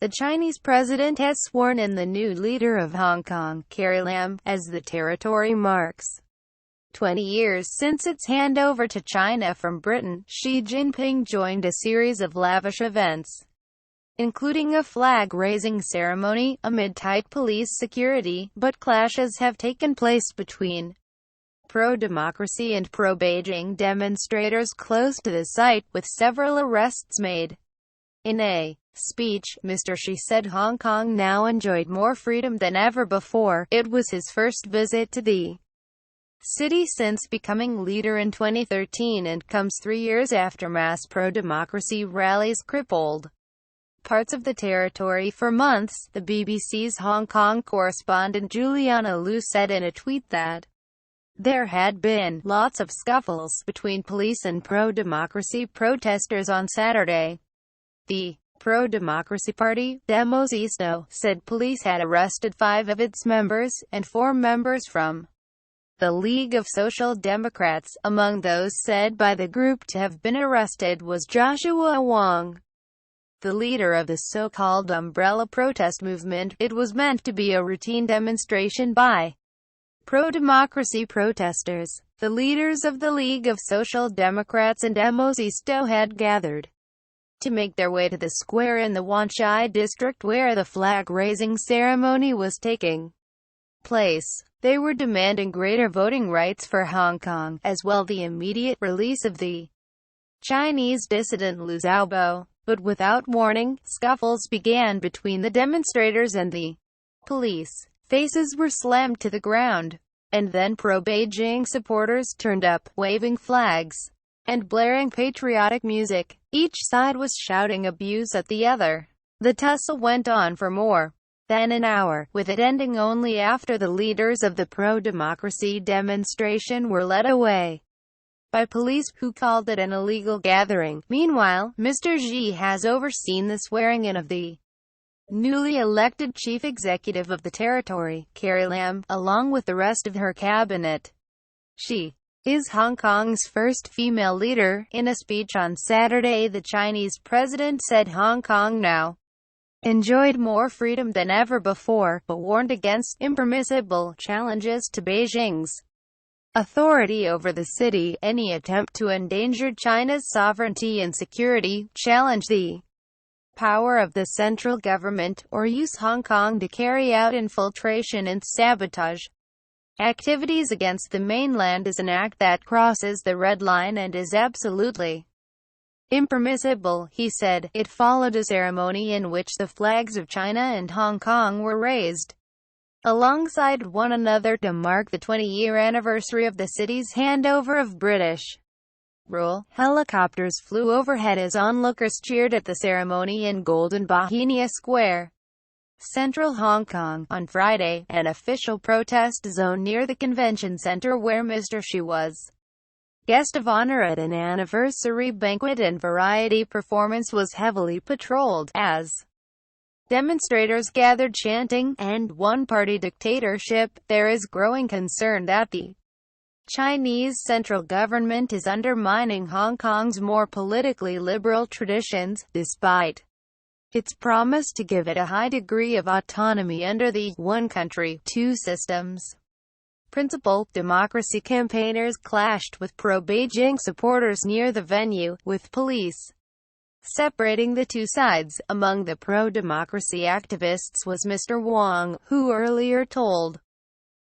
The Chinese president has sworn in the new leader of Hong Kong, Carrie Lam, as the territory marks 20 years since its handover to China from Britain. Xi Jinping joined a series of lavish events, including a flag-raising ceremony, amid tight police security, but clashes have taken place between pro-democracy and pro-Beijing demonstrators close to the site, with several arrests made. In a speech, Mr. Xi said Hong Kong now enjoyed more freedom than ever before. It was his first visit to the city since becoming leader in 2013 and comes 3 years after mass pro-democracy rallies crippled parts of the territory for months. The BBC's Hong Kong correspondent Juliana Liu said in a tweet that there had been lots of scuffles between police and pro-democracy protesters on Saturday. The pro-democracy party, Demosisto, said police had arrested 5 of its members, and 4 members from the League of Social Democrats. Among those said by the group to have been arrested was Joshua Wong, the leader of the so-called umbrella protest movement. It was meant to be a routine demonstration by pro-democracy protesters. The leaders of the League of Social Democrats and Demosisto had gathered to make their way to the square in the Wan Chai district where the flag-raising ceremony was taking place. They were demanding greater voting rights for Hong Kong, as well the immediate release of the Chinese dissident Liu Xiaobo. But without warning, scuffles began between the demonstrators and the police. Faces were slammed to the ground, and then pro-Beijing supporters turned up, waving flags and blaring patriotic music. Each side was shouting abuse at the other. The tussle went on for more than an hour, with it ending only after the leaders of the pro-democracy demonstration were led away by police, who called it an illegal gathering. Meanwhile, Mr. Xi has overseen the swearing-in of the newly elected chief executive of the territory, Carrie Lam, along with the rest of her cabinet. She is Hong Kong's first female leader. In a speech on Saturday, the Chinese president said Hong Kong now enjoyed more freedom than ever before, but warned against impermissible challenges to Beijing's authority over the city. Any attempt to endanger China's sovereignty and security, challenge the power of the central government, or use Hong Kong to carry out infiltration and sabotage activities against the mainland is an act that crosses the red line and is absolutely impermissible, he said. It followed a ceremony in which the flags of China and Hong Kong were raised alongside one another to mark the 20-year anniversary of the city's handover of British rule. Helicopters flew overhead as onlookers cheered at the ceremony in Golden Bauhinia Square, central Hong Kong. On Friday, an official protest zone near the convention center where Mr. Xi was guest of honor at an anniversary banquet and variety performance was heavily patrolled, as demonstrators gathered chanting, "End one-party dictatorship." There is growing concern that the Chinese central government is undermining Hong Kong's more politically liberal traditions, despite its promise to give it a high degree of autonomy under the one country, two systems principle. Democracy campaigners clashed with pro-Beijing supporters near the venue, with police separating the two sides. Among the pro-democracy activists was Mr. Wong, who earlier told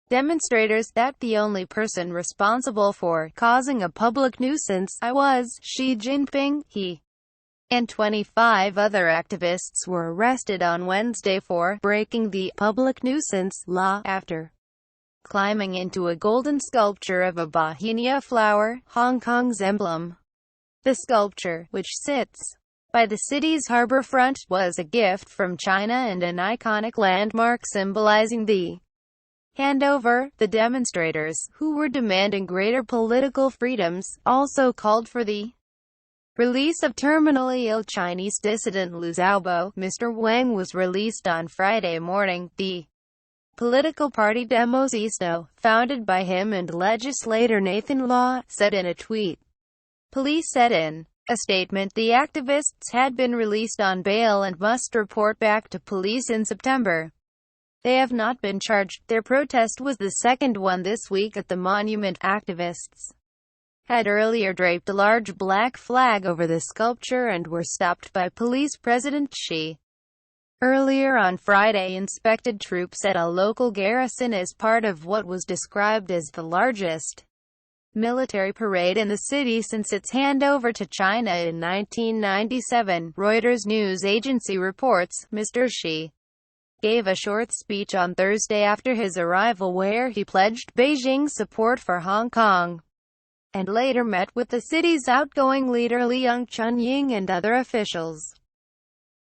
demonstrators that the only person responsible for causing a public nuisance was Xi Jinping. He and 25 other activists were arrested on Wednesday for breaking the public nuisance law after climbing into a golden sculpture of a Bauhinia flower, Hong Kong's emblem. The sculpture, which sits by the city's harbor front, was a gift from China and an iconic landmark symbolizing the handover. The demonstrators, who were demanding greater political freedoms, also called for the release of terminally ill Chinese dissident Liu Xiaobo. Mr. Wang was released on Friday morning. The political party Demosisto, founded by him and legislator Nathan Law, said in a tweet. Police said in A statement: the activists had been released on bail and must report back to police in September. They have not been charged. Their protest was the second one this week at the monument. Activists had earlier draped a large black flag over the sculpture and were stopped by police. President Xi earlier on Friday inspected troops at a local garrison as part of what was described as the largest military parade in the city since its handover to China in 1997. Reuters news agency reports, Mr. Xi gave a short speech on Thursday after his arrival where he pledged Beijing's support for Hong Kong, and later met with the city's outgoing leader Leung Chun-ying and other officials.